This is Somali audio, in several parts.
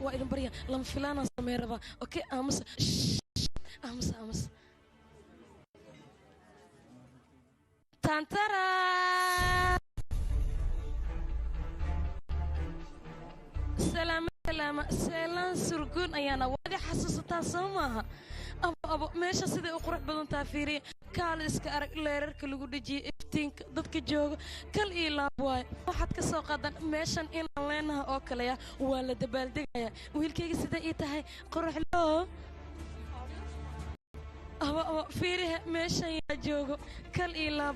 وإذا بريا لما فلانا سميرة أوكي أمس أمس تانترا سلام سلام سرقون أيانا وادي حسستها سماها أبو ماشي سيدي أقرح بدون تافيري كاليسك أرك ليرك اللي قد جي إفتينك ضدك جوج كل إيلا بواي واحد كسوق قدن ماشان إن لينها أوكليا ولا دبال دقايا ويلكي سيدي إيتهاي قرح له أبو فيري ماشان يا جوج كل إيلا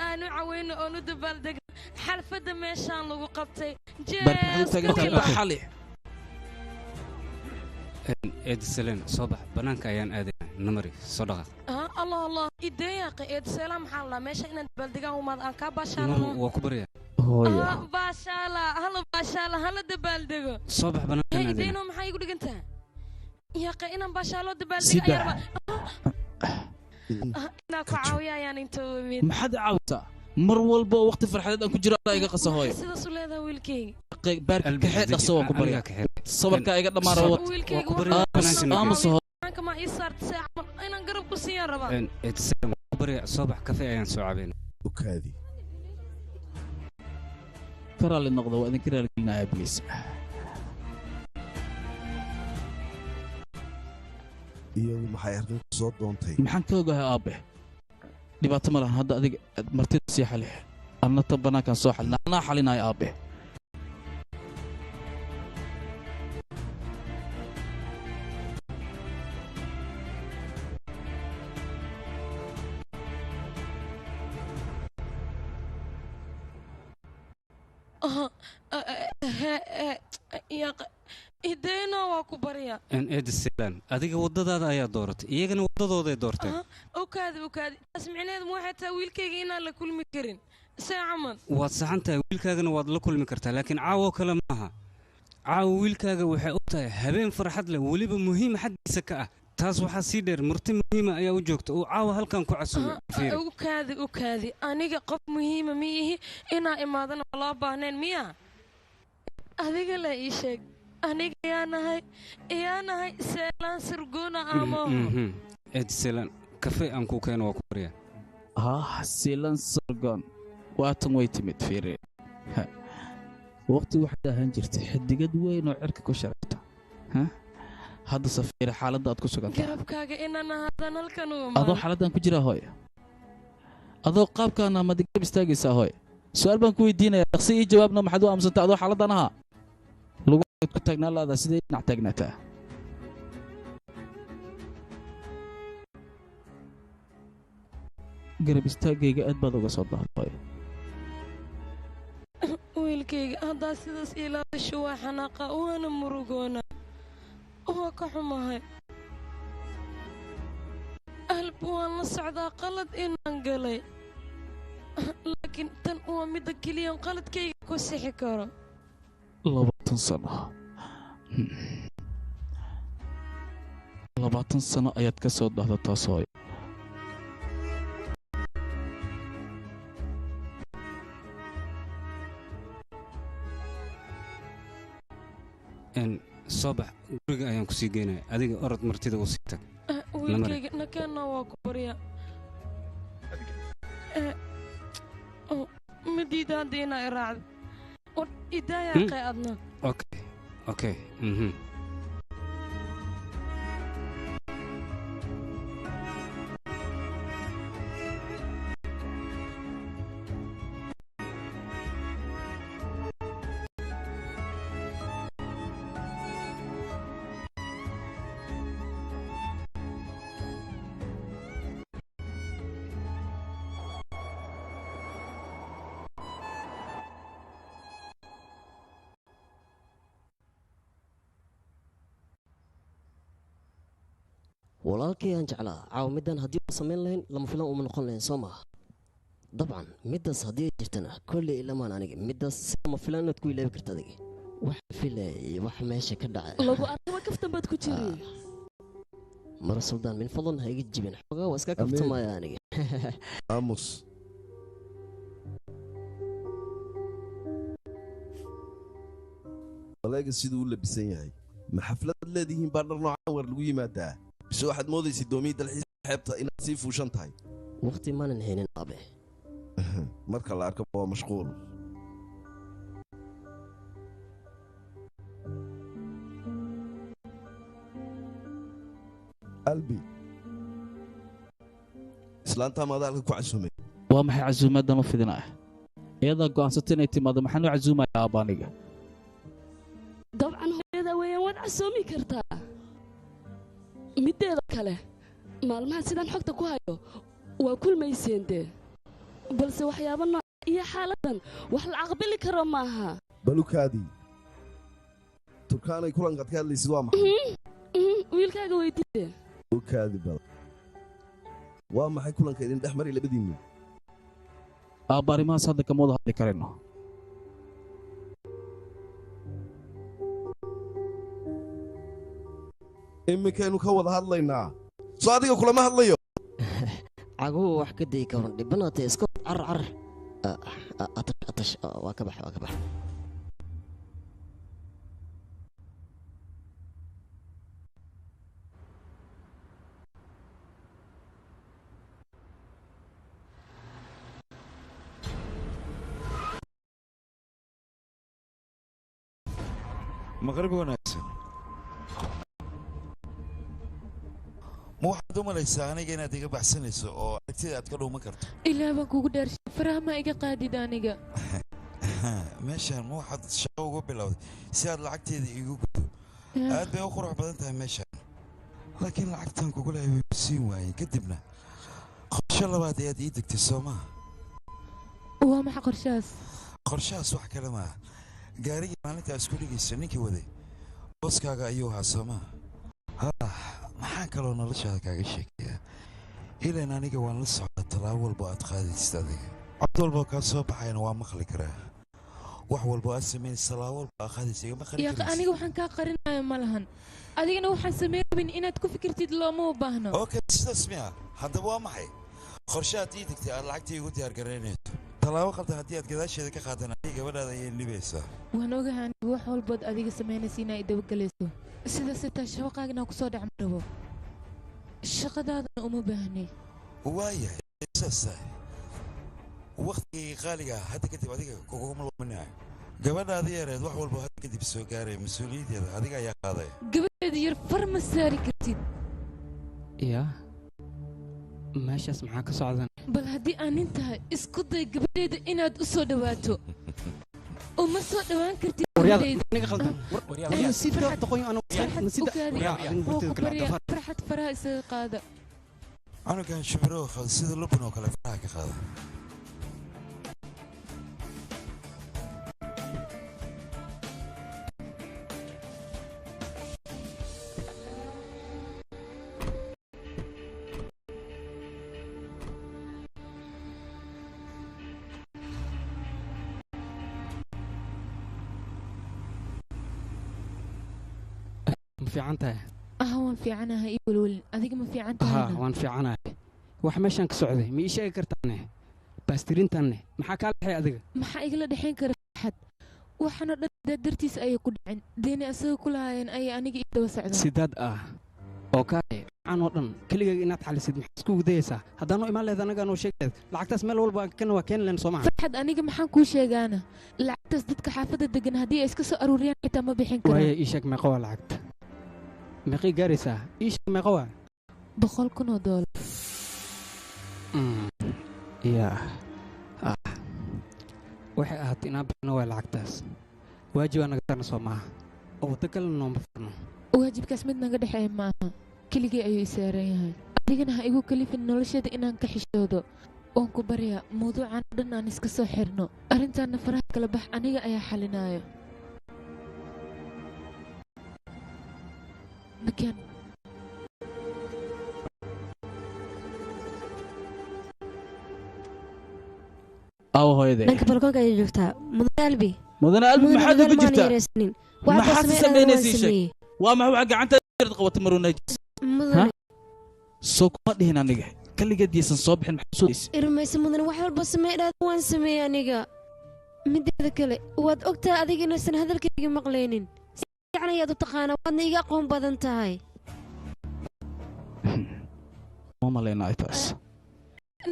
أنا عوين أنو دبال دق حرفة ماشان لو قبتي جيس حالي إيد السلام صباح بنانك أيان آدم نمري صدقة الله إيديك إيد السلام حلا ماشي إن دبالدقة وما أنك باشالا وكبريا باشالا هلا دبالدقة صباح بنانك آدم إيدينا محي يقولك أنت يا قي إنا باشالا دبالدقة يا رب إنا كعاوية يعني أنتو ما حد عاوتا مر والبا وقت فرحة أنكو جرا رايقة قصة هاي سيدا سوليدا ويلكي بارك كحيل دقصوا كبريا صبر كايقة لما روت وكبريا آمس هاي كما يصير ساعة أنا نقرب كسيان ربع إيد السلام كبريا صباح كفي أيان سعابين وكادي كرا للنقضة وأنا كرا لنا يا بليس iyagu maxay arrintu soo doontay maxaan ka ogahay aabe dhibaato ma lahan hadda adiga martida sii xalix anna ta banaankan soo xalina anaa xalinayo aabe إيدينا وكبريا إن إيد السلام أديك ودد هذا يا دورت يجنا ودد هذا دورته وكذا أسمعني هذا مو حتى ويلكي هنا لكل مكرين ساعة من وصحنت ويلكاغنا واد لكل مكرته لكن عاو كلامها عاو ويلكاغا waxay u tahay habeen farxad leh waliba muhiim xaggiisa ka ah taas waxa si dheer marti muhiim ah ayaa u joogta oo caawa halkan ku casuumay وكذا aniga qof muhiim ma ihi ina imaadana loo baahneen miya adiga la ii sheeg aniga yaanahay seelaan sirgoona amo Ed seelaan kafe aan ku keeno waa ku bariya seelaan sirgoon waatan way timid fiire waqti waxaad ahaan jirtay xidigad weyn oo cirka ku sharafta hadda safiir xaaladda aad ku sugan tahay garabkaaga inaan ahadan halkan uu adoo xaaladdan ku jira hooy adoo qaabkaana ma digab istaagaysaa hooy su'aal baan ku weydiinayaa dhaqsi ii jawaabna maxaad u aamusantay adoo xaaladdan ahaa ku taagnaa laada sidee dhinac taagnaataa garab istaagayga aad baad uga soo daaday wiilkayga haddaa sidaas ilaalisho waa xanaaqa waana murugoona waa ka xumahay qalb waan la socdaa qalad inaan galay laakiin tan waa midda keliyan qaladkayga ku sixi karo 20 sano 20 sano ayaad ka soo dahda taas hooy صباح guriga ayaan ku sii geynaa adiga orod martida u sii tag wiilkayga nakana waa ku bariya مديدة دينا إراد إداية قيادنا أوكي walaalkay aan jeclaa caawimadan haddii uu samayn lahayn lama filan uma noqon lahayn soo maaha dabcan middaas haddii ay jirtana kolley ilamaan aniga middaas si lama filan inaad ku ilaabi karta adiga wax filay wax meesha ka dhacay lagu arkay waa kaftan baad ku jiray mara suldaan min fadlan ha iga jibin xogaa waa iska kaftamaya aniga aamus baleega siduu u labisan yahay ma xaflad leedihiin baa dhar noocan war lagu yimaadaa bise waxaad moodaysa doomiyii dalxiis xeebta inaad sii fuushan tahay waqti maanan haynin aabe marka la arko waa mashquul albi islaantaa maadaalka ku casuumay waa maxay casuumaaddan u fidinaa iyadaa go'aansata inay timaado maxaan u casuumayaa aabbaaniga dabcan hooyada weeyaan waad casoomi kartaa middeeda kale maalmaha sidaan xogta ku hayo waa kulmayseen dee balse waxyaabo nooc iyo xaaladdan wax la aqbali karo maaha balukaadii turkaanay kulankaad ka hadlaysid waa maxay wiilkaaga weydiide balukaadi bal waa maxay kulanka idin dhex mari labadiinnu aabba arrimahaas hadda kama wada hadli karayno iminkaynu ka wada hadlaynaa soo adiga kulama hadlayo caguhu wax ka dayi karan dhibanaatay iska carar atash waa ka bax maqrib wanaagsan ma waxaad u malaysaa aniga inaad iga baxsanayso oo aragtida aad ka dhuuman karto ilaa baan kugu dhaarshay faraha ma iga qaadid aniga meeshaan ma waxaad shaqo uga bilowday si aad lacagteeda iigu guddo aad bay u qurux badan tahay meeshaan laakiin lacagtan kugu lehay way siin waayeen kadibna qorsho labaad ayaad ii degtay soo maha waa maxa qorshahaas wax kale maaha gaarigii maalintaa isku dhigayso ninkii waday booskaaga ayuu ahaa soo maha maxaan kaloo noloshaada kaaga sheegayaa ilan aniga waan la socdaa tallaabo walbo aad qaadaysid adiga cod walboo kaa soo baxayana waa maqli karaa wax walbo aad samaynaysa tallaabo walbo aad qaadaysa igama qarin yaqa aniga waxaan kaa qarinaya ma lahan adigana waxaan samaynabin inaad ku fikirtid looma u baahno okay sidaas miya haddaba waa maxay qorshe aad ii degtay aad lacagtii igu diyaargaraynayso tallaabo qaldan haddii aad gadaasheeda ka qaadan adiga gabadhaada ayay dhibaysaa waan ogahay aniga wax walbood adiga samaynaysa inaa i dabagelayso sidaas taa shaqaagana ku soo dhac ma rabo shaqadaadana uma baahni waayahay saasa waqtigii qaaliga hadda kadib adiga kuguma luminayo gabadhaada yareed wax walba hadda kadib soo gaaray mas-uuliyaddeeda adiga ayaa qaadaya gabadheeda yar far ma saari kartid yaa meeshaas maxaa ka socdan bal haddii aan nin tahay isku day gabadheeda inaad u soo dhawaato uma soo dhawaan kartid farxad faraha isaga qaada canugan shubiro sida lubin oo kale faraha ka qaada fiicantahay waan fiicanahay ii welwelin adiga ma fiicantahay waan fiicanahay wax meeshaan ka socday ma ii sheegi kartaane baastirintanne maxaa kaa dhexay adiga maxaa igala dhexayn kara farxad waxaanoo dhan dartiis ayay ku dhaceen deeni asaga ku lahaayeen ayay aniga ii daba socdaan sidaad oo kaale waxaan oo dhan keligayga inaad xalisid maxaa isku gudayaysaa haddaanoo imaan lehed anagaan oo sheegleed lacagtaas meel walba kana waa keeni leen soo maha farxad aniga maxaan kuu sheegaana lacagtaas dadka xaafadda degan haddii ay iska soo aruuriyaan xitaa ma bixin karaan waaya ii sheeg meeqa waa lacagta meeqay gaaraysaa ii sheeg meeqa waa $100,000 yaa waxay ahaatay inaan bixino waa lacagtaas waajib aa naga tarna soo maaha oo waddo kalena nooma farno waajibkaas mid naga dhexeeya maaha keligii ayuu i saaran yahay adigana ha igu kalifin nolosheeda inaan ka xishoodo waan ku baryaa mawduucan o dhan aan iska soo xirno arrintaanna faraha kala bax aniga ayaa xalinaayo makaan awo hooyadee dhanka balkoonka ayay joogtaa mudane albi mudane albi maxaad ugu jirtaa maxaad samaynaysa sheeg waa maxay waxa gacantaada qabatay maruunaytis soo kuma dhihin aniga kaligeed yaysan soo bixin maxaa soo irmaysa mudane wax walba sameydhaad waan sameeyey aniga mideeda kale waad ogtahay adiga inaysan hadalkayga maqlaynin fiican ayaad u taqaanaa waadna iga aqoon badan tahay ma malaynaa taas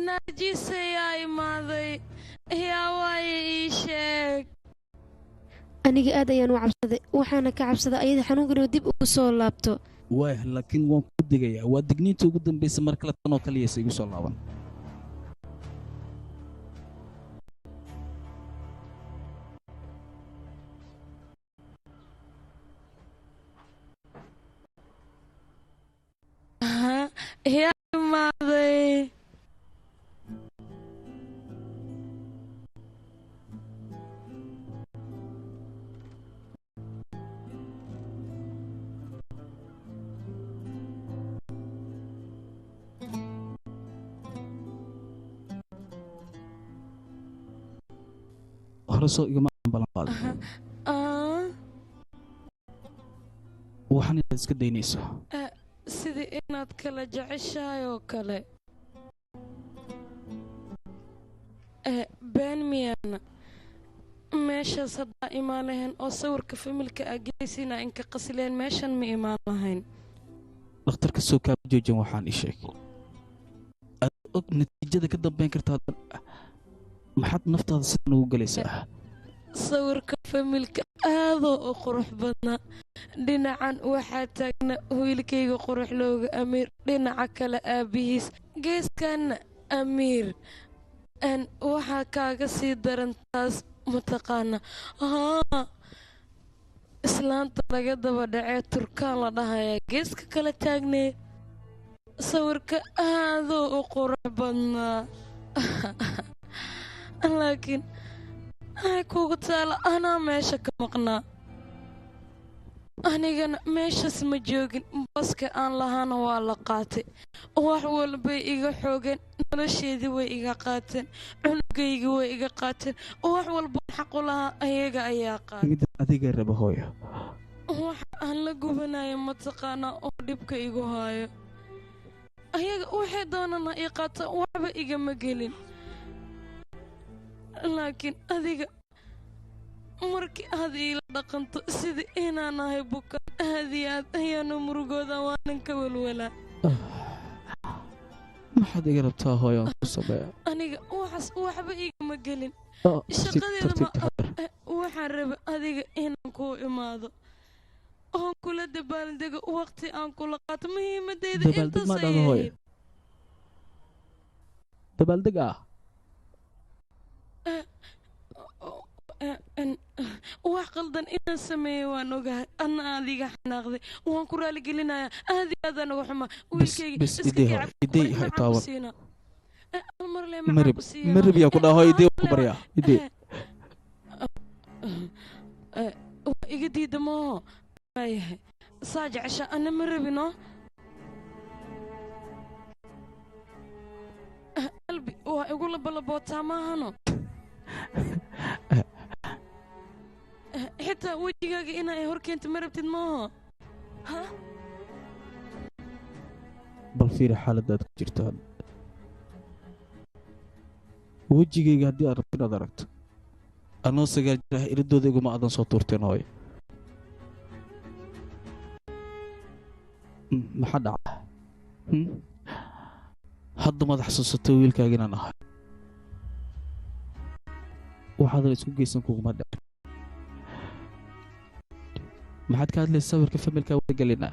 naajise yaa imaaday yaa waaye ii sheeg aniga aad ayaan u cabsaday waxaana ka cabsaday ayada xanuunkan inuu dib ugu soo laabto waah laakiin waan ku digayaa waa digniinta ugu dambaysa mar kale tanoo kaliyaysa igu soo laaban yaa imaaday hore soo igama balan qaado waxaan inaad iska daynayso sidii inaad kala jeceshahay oo kale been miyaana meeshaas haddaa imaan lahayn oo sawirka familka aa gelaysiina inka qasileen meeshan ma imaan lahayn dhakhtarka soo kaaba joojin waxaan ii sheegay aad og natiijada ka dambayn kartaa maxaad naftaada sidan ugu gelaysaa sawirka familka aadoo u qurux badnaa dhinacan waxaa taagna wiilkayga quruxlooga amiir dhinaca kale aabbihiis geeskanna amiir waxaa kaaga sii daran taas mataqaana islaanta laga daba dhacee turkaan la dhahayaa geeska kala taagnee sawirka aadoo u qurux badnaa laakiin ay kugu taala anaa meesha ka maqnaa anigana meeshaas ma joogin baska aan lahaana waa la qaatay wax walbay iga xoogeen nolosheedii way iga qaateen cunugaygii way iga qaateen wax walbaan xaqu lahaa ayaga ayaa qaatay midda adiga raba hooyo wax aan la gubanaya mataqaanaa oo dhibka igu haayo ayaga waxay doonana ii qaataan waxba igama gelin laakiin adiga markii aad iila dhaqanto sida inaan ahay bukaan aad iyo aad ayaanu murugooda waanan ka walwalaa maxaad iga rabtaa hooyo aan ku sameeya aniga waxaas waxba igama gelin shaqadeeda waxaan raba adiga inaan kuu imaado oon kula dabaaldego waqti aan kula qaato muhiimadeyda intaas ay ahayd dabaaldeg ah wax qaldan inaan sameeyo waan ogahay adna adiga xanaaqday waan ku raaligelinayaa aad iyo aadaan uga xumaa marib yaa ku dhaho idee ku baryaa idee waa iga diida maaho waayahay saa jecesha ana ma rabino qalbi waa igu labalabootaa maahano xitaa wejigaaga inaa hor keenta ma rabtid maaho bal fiiri xaaladaad ku jirto wejigayga haddii aad rabto inaad aragto anoo sagaal jir ah iridooda iguma aadan soo tuurteen hooyo maxaa dhaca hadda maad xasuusatay wiilkaaga inaan ahay waxaadan isku geysan kuguma dheer maxaad ka hadlaysa sawirka familka wargelinaa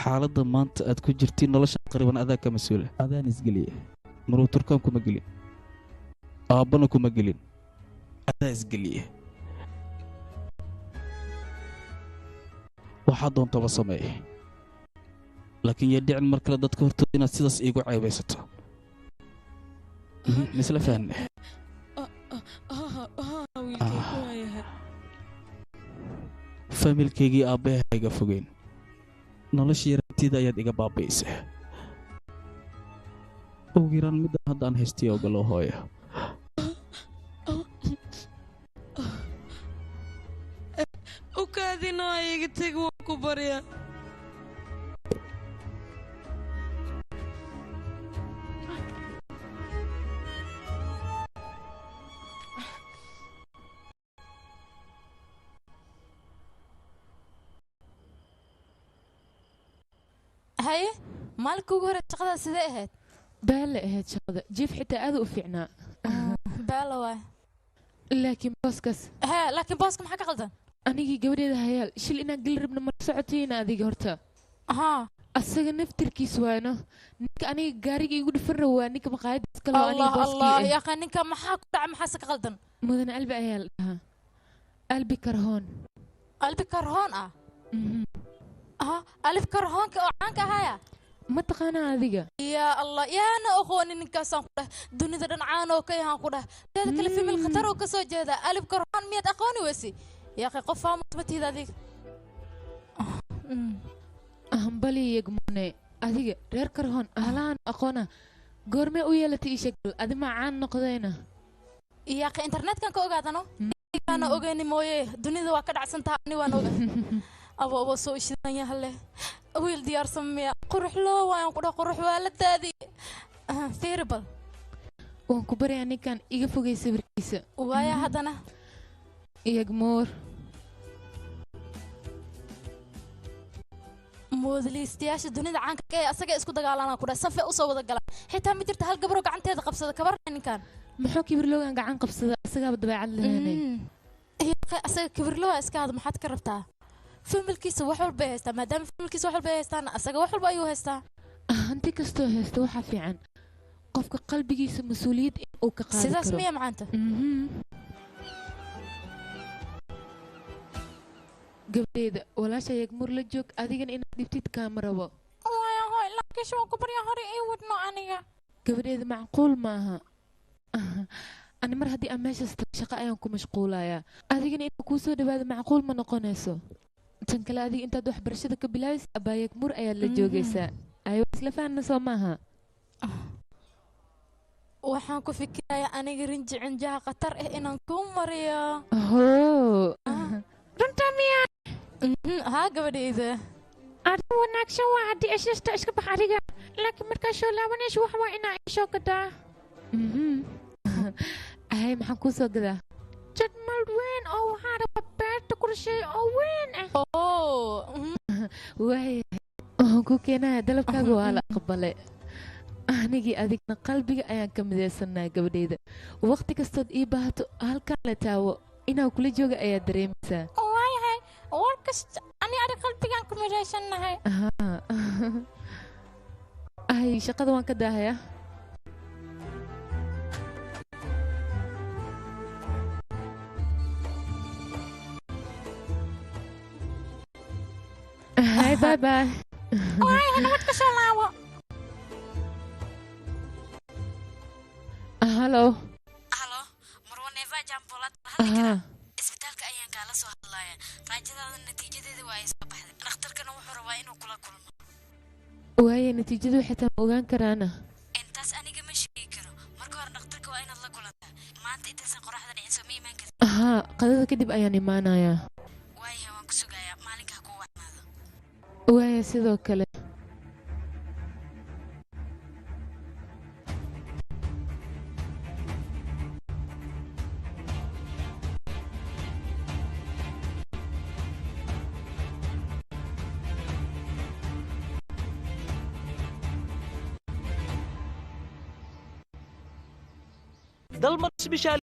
xaaladda maanta aad ku jirtiin nolosha qariban adaa ka mas-uula adaan isgeliya maruu turkaan kuma gelin aabbana kuma gelin adaa isgeliya waxaa doontaba sameeye laakiin yaa dhicin mar kale dadka hortooda inaad sidaas iigu ceebaysato misla fahne familkaygii aabbaha iga fogeyn noloshii yarantida ayaad iga baabaysaa ugu yaraan middan haddaan haystay ogolo hooyo ukaadino iga teg waan ku baryaa هاي مالك ugu hore shaqada sidee ahayd baale ahayd shaqada jiif xitaa aad u fiicnaa baala waay laakiin booskas laakiin booska maxaa ka qaldan anigii gabadheeda hayaal shil inaan gal rabna ma socotiina adiga horta asaga naftirkiis waano ninka aniga gaariga igu dhifan rawaa ninka maqaayadda iska loo aniga booskii allah yaa ninka maxaa ku dhacay maxaa ka qaldan mudan albi ayaa la dhahaa albi karhoon alif karhoonka oo caanka ahaya ma taqaanaa adiga yaa allah yaana aqoonin ninkaasaan ku dhah dunida dhan caan oo ka yahaan ku dhah teeda kale fimil khatar oo ka soo jeeda alif karhoon miyaad aqooni weysi yaa qey qof faamus ma tiida adiga hambali yegmone adiga reer karhoon ahlaan aqoona goormee u yeelatay ii sheegal adi ma caan noqdayna yaa qey internetkan ka ogaadano ana ogeyni mooye dunida waa ka dhacsantaha ani waan oga abo soo ishidan yahalle wiil diyaarsan miya qurux loo waan ku dhah qurux waa la daadi fiirbal waan ku baryaa ninkan iga fogay sawirkiisa waaya haddana yegmoor moodliistayaasha dunida caanka ee asaga isku dagaalana ku dhah safe u soo wada gala xitaa ma jirta hal gabro gacanteeda qabsada kabar ninkan muxuu kibirloogan gacan qabsada asagaaba dabeecad lehenay asaga kibirlooga iska hada maxaad ka rabtaa familkiisa wax walba ay haystaa maadaama familkiisa wax walba ay haystaan asaga wax walba ayuu haystaa hanti kastoo haysta waxaa fiican qofka qalbigiisa mas-uuliyad in uu ka qaadi karo sidaas miya macaanta gabdheeda walaasha yegmur la joog adigana inaad dhibtid kaama rabo laakiinse waan ku baryaa hore ii wadno aniga gabadheeda macquul maaha ani mar haddii aan meeshaas tago shaqo ayaan ku mashquulayaa adigana inaa kuu soo dhawaado macquul ma noqonayso tan kale adiga intaad waxbarashada ka bilaabaysa abaayegmur ayaad la joogaysaa aywa isla fahanna soo maaha waxaan ku fikirayaa aniga rinji cinjaha khatar ah inaan kuu mariyo runtaa miyaa haa gabadhayda arrin wanaagsan waa haddii ashasta iska bax adiga laakiin markaa soo laabanayso wax waa inaa ii soo gadaa ahay maxaan kuu soo gadaa jadmal weyn oo waxaa raba beerta kurshay oo weyn ah waayahay waxaan ku keenaya dalabkaaga waa la aqbalay anigii adigna qalbiga ayaan ka midaysanaa gabadhayda waqti kastood ii baahato halkaan la taawo inaa kula jooga ayaa dareemaysaa waayahay war kasta ani qalbigaan ku midaysannahay ay shaqada waan ka daahaya Hi, bye-bye. Waayahay nabad ka soo laawo halo marwaneeva jambolad hadalka isbitaalka ayaan kaala soo hadlaaya raajadaada natiijadeeda waa ay soo baxday dhakhtarkana wuxuu rabaa inuu kula kulmo waaye natiijadu xitaa ma ogaan karaana intaas aniga ma sheegi karo marka hore dhakhtarka waa inaad la kulantaa maanta intaysan qoraxda dhicin soo ma imaan kartid qadada kadib ayaan imaanayaa waayahay waan ku sugayaa maalinkaa kuu wacnaado waaye sidoo kale dalmar isbishaal